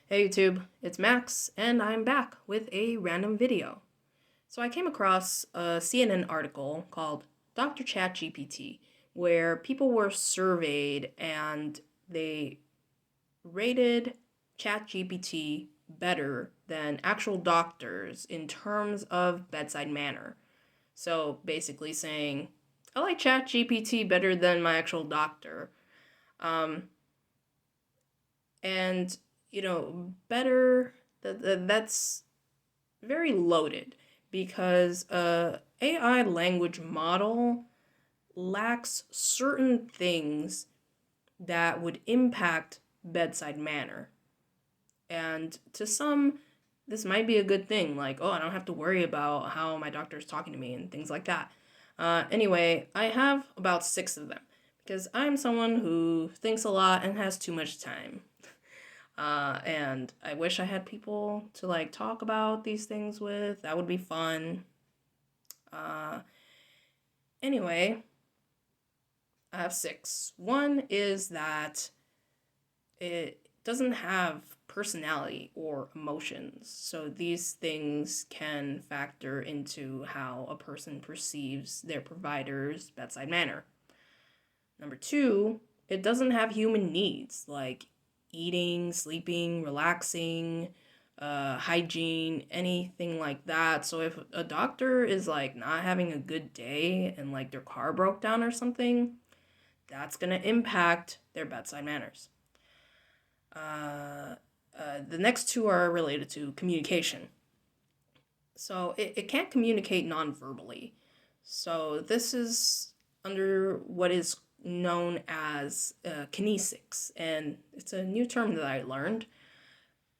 Hey YouTube, it's Max, and I'm back with a random video. So I came across a CNN article called Dr. ChatGPT, where people were surveyed and they rated ChatGPT better than actual doctors in terms of bedside manner. So basically saying, I like ChatGPT better than my actual doctor. Um, and better that's very loaded because a AI language model lacks certain things that would impact bedside manner. And to some, this might be a good thing, like, oh, I don't have to worry about how my doctor is talking to me and things like that. Anyway, I have about six of them because I'm someone who thinks a lot and has too much time. And I wish I had people to like talk about these things with. That would be fun. Uh, anyway, I have six. One is that it doesn't have personality or emotions. So these things can factor into how a person perceives their provider's bedside manner. Number two, it doesn't have human needs like eating, sleeping, relaxing, hygiene, anything like that. So if a doctor is like not having a good day and like their car broke down or something, that's gonna impact their bedside manners. Uh, the next two are related to communication. So it can't communicate non-verbally. So this is under what is known as kinesics, and it's a new term that I learned.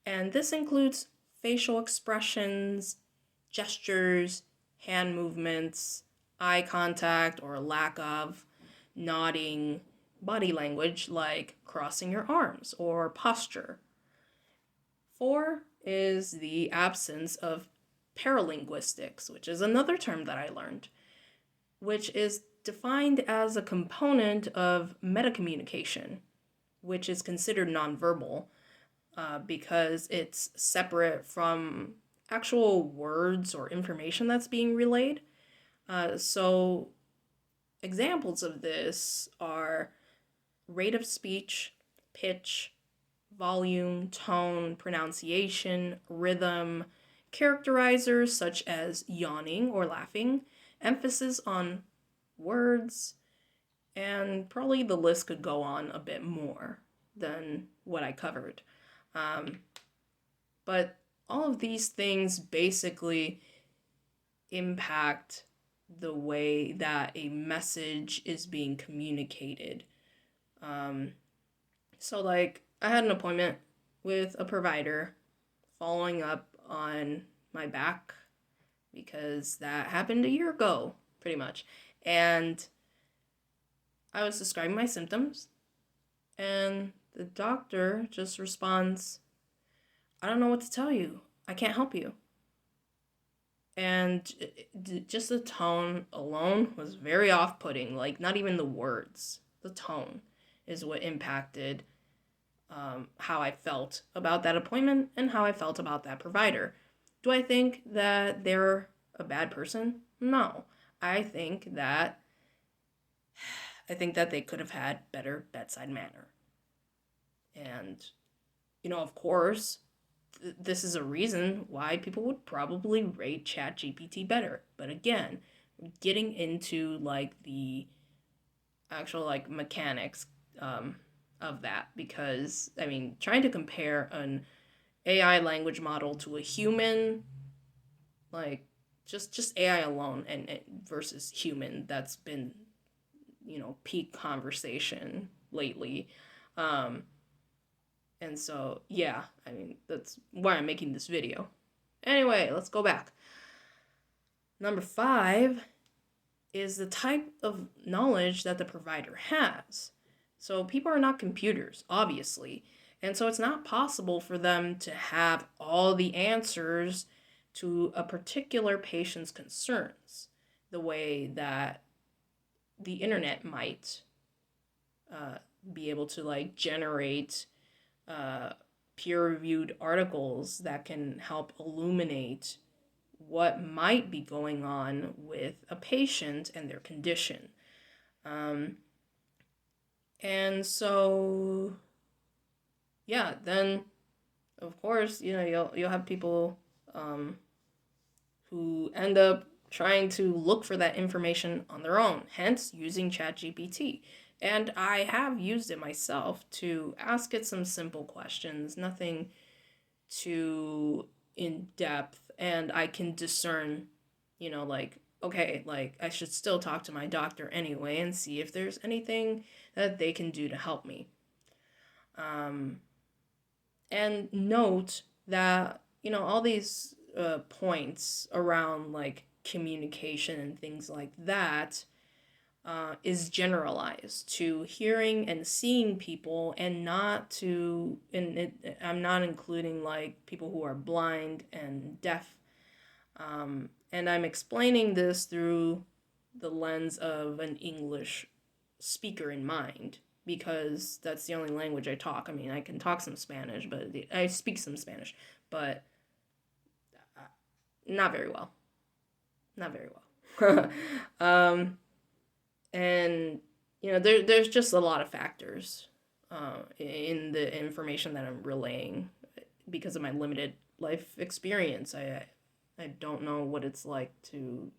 And this includes facial expressions, gestures, hand movements, eye contact or lack of, nodding, body language like crossing your arms or posture. Four is the absence of paralinguistics, which is another term that I learned, which is defined as a component of metacommunication, which is considered nonverbal because it's separate from actual words or information that's being relayed. So, examples of this are rate of speech, pitch, volume, tone, pronunciation, rhythm, characterizers such as yawning or laughing, emphasis on words, and probably the list could go on a bit more than what I covered. Um, but all of these things basically impact the way that a message is being communicated. Um, so, like, I had an appointment with a provider following up on my back because that happened a year ago, pretty much. And I was describing my symptoms, and the doctor just responds, I don't know what to tell you. I can't help you. And just the tone alone was very off putting. Like, not even the words, the tone is what impacted how I felt about that appointment and how I felt about that provider. Do I think that they're a bad person? No. I think that they could have had better bedside manner. And of course, this is a reason why people would probably rate ChatGPT better. But again, getting into like the actual like mechanics of that, because I mean, trying to compare an AI language model to a human, like just AI alone and versus human, that's been peak conversation lately. Um, and so yeah, I mean that's why I'm making this video. Anyway, let's go back. Number five is the type of knowledge that the provider has. So people are not computers, obviously. And so it's not possible for them to have all the answers to a particular patient's concerns the way that the internet might be able to like generate peer-reviewed articles that can help illuminate what might be going on with a patient and their condition. Um, and so, yeah, then of course, you'll have people um, who end up trying to look for that information on their own, hence using ChatGPT. And I have used it myself to ask it some simple questions, nothing too in depth, and I can discern, like, okay, like I should still talk to my doctor anyway and see if there's anything that they can do to help me. Um, and note that, all these points around like communication and things like that is generalized to hearing and seeing people, and not to, and I'm not including like people who are blind and deaf. And I'm explaining this through the lens of an English speaker in mind, because that's the only language I talk. I mean, I can talk some Spanish, but I speak some Spanish, but not very well. Not very well. And there's just a lot of factors in the information that I'm relaying because of my limited life experience. I don't know what it's like to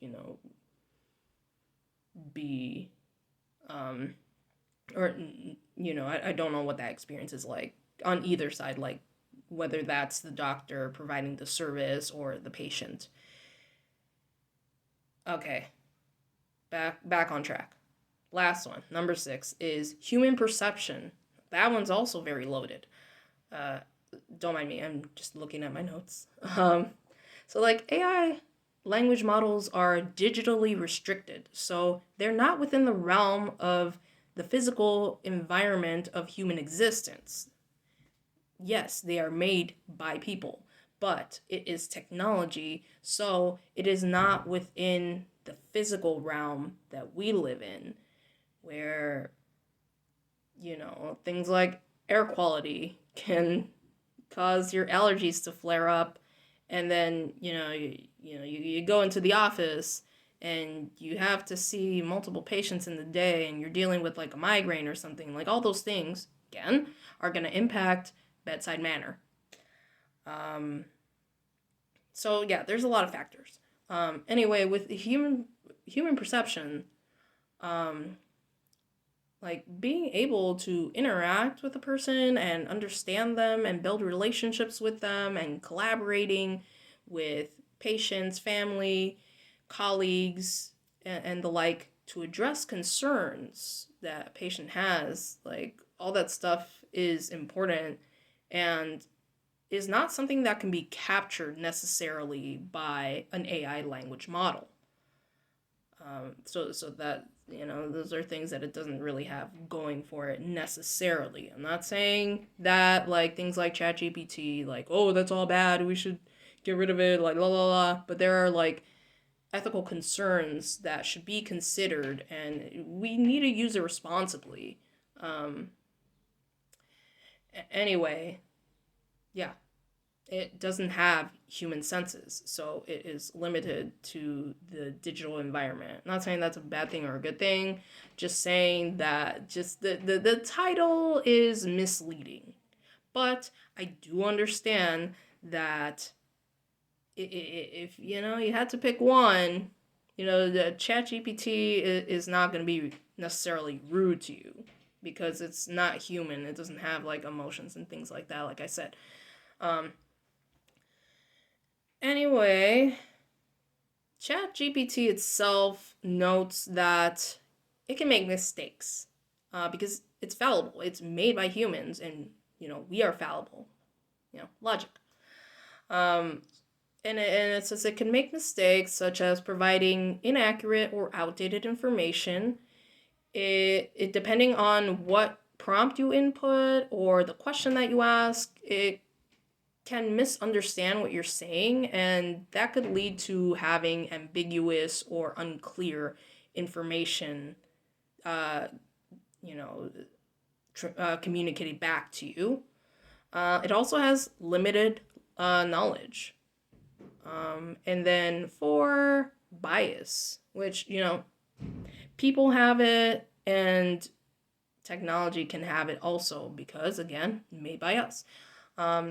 be or I don't know what that experience is like on either side, like whether that's the doctor providing the service or the patient. Okay, back on track. Last one, number 6, is human perception. That one's also very loaded. Uh, don't mind me, I'm just looking at my notes. So like AI language models are digitally restricted, so they're not within the realm of the physical environment of human existence. Yes, they are made by people, but it is technology, so it is not within the physical realm that we live in, where, things like air quality can cause your allergies to flare up, and then, you go into the office and you have to see multiple patients in the day, and you're dealing with like a migraine or something, like all those things, again, are going to impact bedside manner. So yeah, there's a lot of factors. Anyway, with human perception, like being able to interact with a person and understand them and build relationships with them and collaborating with patients, family, colleagues, and the like, to address concerns that a patient has, like all that stuff is important and is not something that can be captured necessarily by an AI language model. So that, those are things that it doesn't really have going for it necessarily. I'm not saying that like things like ChatGPT, like, oh, that's all bad, we should get rid of it, like la la la. But there are like ethical concerns that should be considered, and we need to use it responsibly. Anyway, yeah, it doesn't have human senses, so it is limited to the digital environment. I'm not saying that's a bad thing or a good thing, just saying that just the title is misleading. But I do understand that if you had to pick one, the ChatGPT is not going to be necessarily rude to you because it's not human. It doesn't have like emotions and things like that, like I said. Anyway, ChatGPT itself notes that it can make mistakes because it's fallible. It's made by humans, and we are fallible. Logic. And it says it can make mistakes such as providing inaccurate or outdated information. It depending on what prompt you input or the question that you ask, it can misunderstand what you're saying, and that could lead to having ambiguous or unclear information, communicated back to you. It also has limited knowledge. And then for bias, which, people have it and technology can have it also because, again, made by us.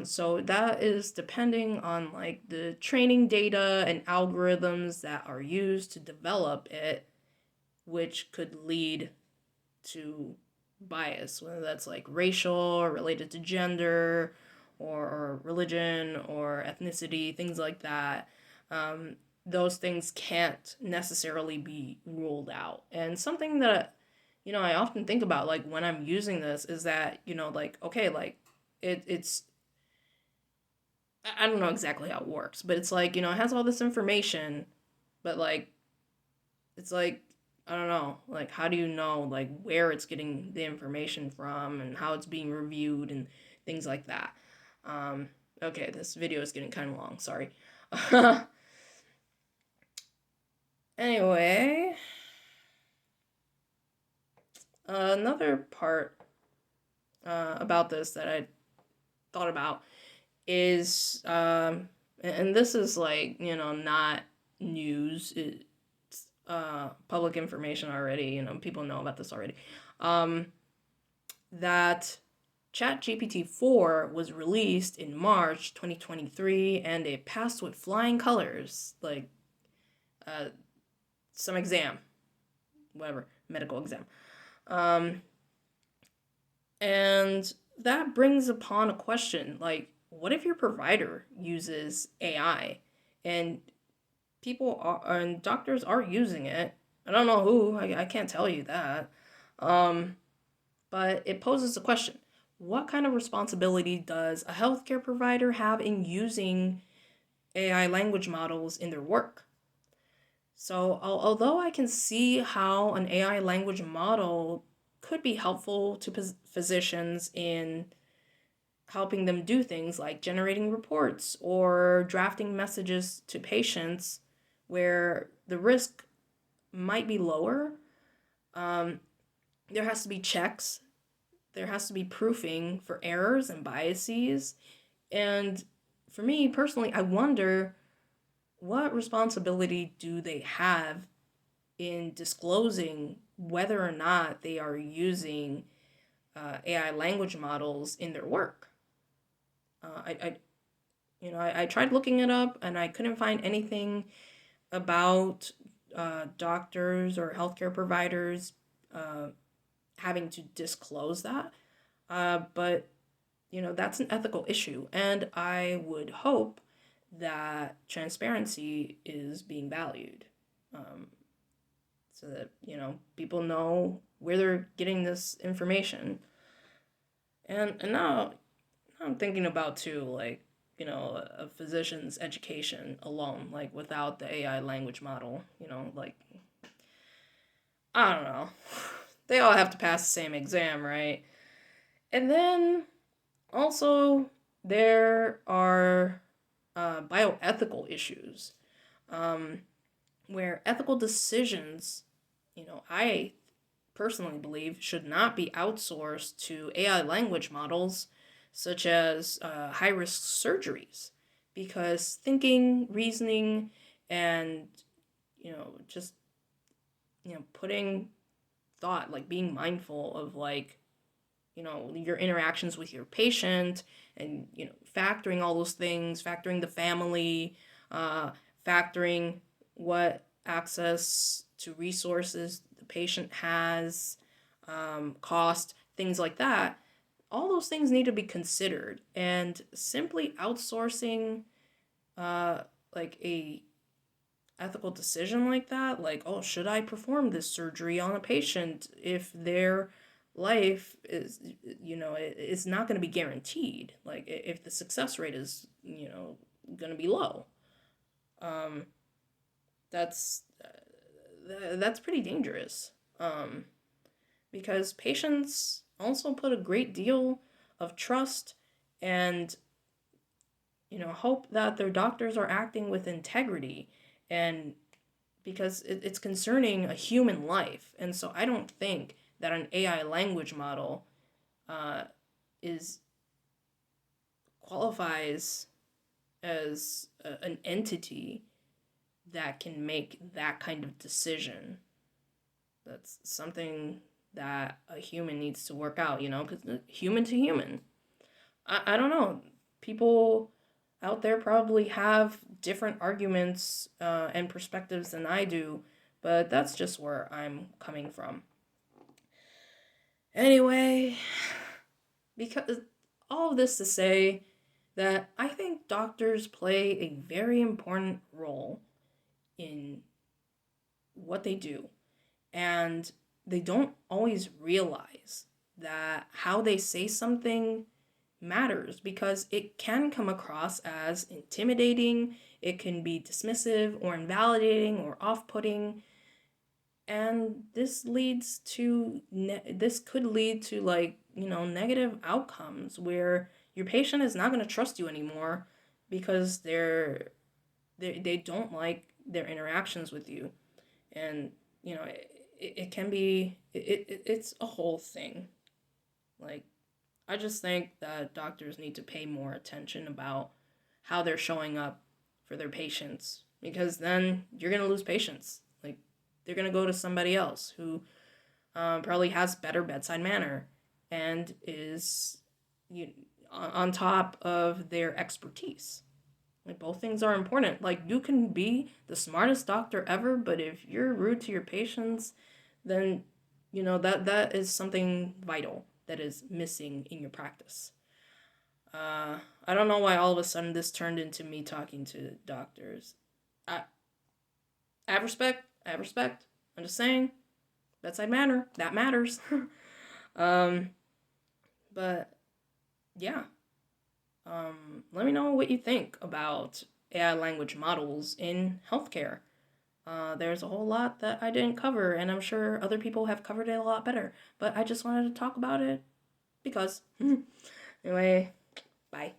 So that is depending on like the training data and algorithms that are used to develop it, which could lead to bias, whether that's like racial or related to gender or religion or ethnicity, things like that. Um, those things can't necessarily be ruled out. And something that, I often think about like when I'm using this is that, like, okay, like it's, I don't know exactly how it works, but it's like, it has all this information, but like, it's like, I don't know, like, how do you know, like, where it's getting the information from and how it's being reviewed and things like that. Um, okay, this video is getting kind of long, sorry. Anyway, another part about this that I thought about is, and this is like, not news. It's public information already. People know about this already. That ChatGPT 4 was released in March 2023 and it passed with flying colors, like uh, some exam, whatever, medical exam. Um, and that brings upon a question like, what if your provider uses AI and people are, and doctors are using it? I don't know who, I can't tell you that. Um, but it poses a question. What kind of responsibility does a healthcare provider have in using AI language models in their work? So, although I can see how an AI language model could be helpful to physicians in helping them do things like generating reports or drafting messages to patients where the risk might be lower, um, there has to be checks, there has to be proofing for errors and biases. And for me personally, I wonder, what responsibility do they have in disclosing whether or not they are using AI language models in their work? I tried looking it up and I couldn't find anything about doctors or healthcare providers uh, having to disclose that. But that's an ethical issue, and I would hope that transparency is being valued, um, so that people know where they're getting this information. And now I'm thinking about too, like, a physician's education alone, like without the AI language model, like, I don't know. They all have to pass the same exam, right? And then also there are bioethical issues, um, where ethical decisions, I personally believe should not be outsourced to AI language models, such as high risk surgeries, because thinking, reasoning, and just putting thought, like being mindful of like your interactions with your patient and factoring all those things, factoring the family, uh, factoring what access to resources the patient has, cost, things like that. All those things need to be considered, and simply outsourcing uh, like a ethical decision like that, like, oh, should I perform this surgery on a patient if their life is, it's not going to be guaranteed, like if the success rate is, going to be low. um that's that's pretty dangerous, because patients also put a great deal of trust and hope that their doctors are acting with integrity, and because it's concerning a human life. And so I don't think that an AI language model uh, is qualifies as an entity that can make that kind of decision. That's something that a human needs to work out, because human to human. I don't know. People out there probably have different arguments and perspectives than I do, but that's just where I'm coming from. Anyway, because all of this to say that I think doctors play a very important role in what they do, and they don't always realize that how they say something matters, because it can come across as intimidating, it can be dismissive or invalidating or off-putting, and this could lead to, like, negative outcomes where your patient is not going to trust you anymore because they don't like their interactions with you. And it can be it's a whole thing. Like, I just think that doctors need to pay more attention about how they're showing up for their patients, because then you're going to lose patients. Like, they're going to go to somebody else who probably has better bedside manner and is on top of their expertise. Like, both things are important. Like, you can be the smartest doctor ever, but if you're rude to your patients, then that is something vital that is missing in your practice. I don't know why all of a sudden this turned into me talking to doctors. I, I have respect. I have respect. I'm just saying, bedside manner, that matters. um, but yeah. Let me know what you think about AI language models in healthcare. There's a whole lot that I didn't cover, and I'm sure other people have covered it a lot better. But I just wanted to talk about it because. Anyway, bye.